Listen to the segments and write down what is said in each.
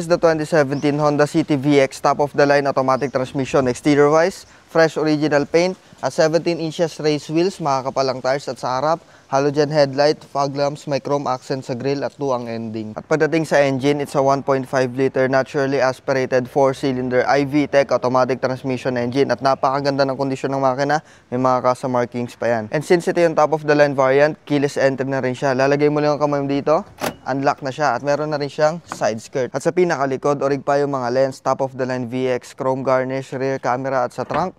is the 2017 Honda City VX top of the line automatic transmission. Exterior wise, fresh original paint, 17 inches race wheels, makakapalang tires at sa harap, halogen headlight, fog lamps, may chrome accent sa grille at 2 ang ending. At pagdating sa engine, it's a 1.5 liter naturally aspirated 4-cylinder iVTEC automatic transmission engine at napakaganda ng kondisyon ng makina, may mga kasa markings pa yan. And since ito yung top of the line variant, keyless entry na rin siya. Lalagay mo lang ang kamay mo dito, unlock na siya at meron na rin siyang side skirt. At sa pinakalikod, orig pa yung mga lens, top of the line VX, chrome garnish, rear camera at sa trunk.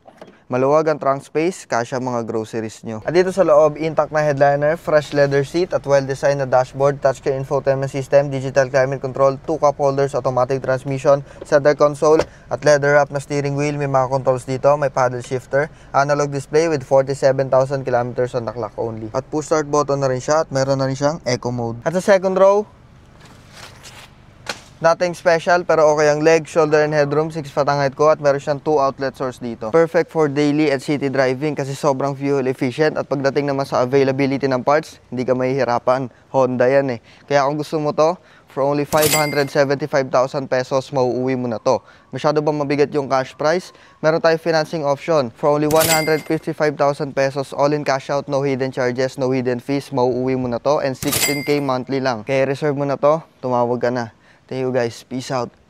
Maluwag ang trunk space, kasya mga groceries nyo. At dito sa loob, intact na headliner, fresh leather seat at well-designed na dashboard, touchscreen infotainment system, digital climate control, 2 cup holders, automatic transmission, center console at leather wrap na steering wheel. May mga controls dito, may paddle shifter, analog display with 47,000 kilometers on the clock only. At push start button na rin siya at meron na rin siyang eco mode. At sa second row, nothing special pero okay ang leg, shoulder and headroom, 6 foot ang height ko at meron siyang 2 outlet source dito. Perfect for daily at city driving kasi sobrang fuel efficient at pagdating naman sa availability ng parts, hindi ka mahihirapan. Honda yan eh. Kaya kung gusto mo to, for only 575,000 pesos, mauuwi mo na to. Masyado bang mabigat yung cash price? Meron tayong financing option. For only 155,000 pesos, all in cash out, no hidden charges, no hidden fees, mauuwi mo na to and 16K monthly lang. Kaya reserve mo na to, tumawag ka na. Thank you guys. Peace out.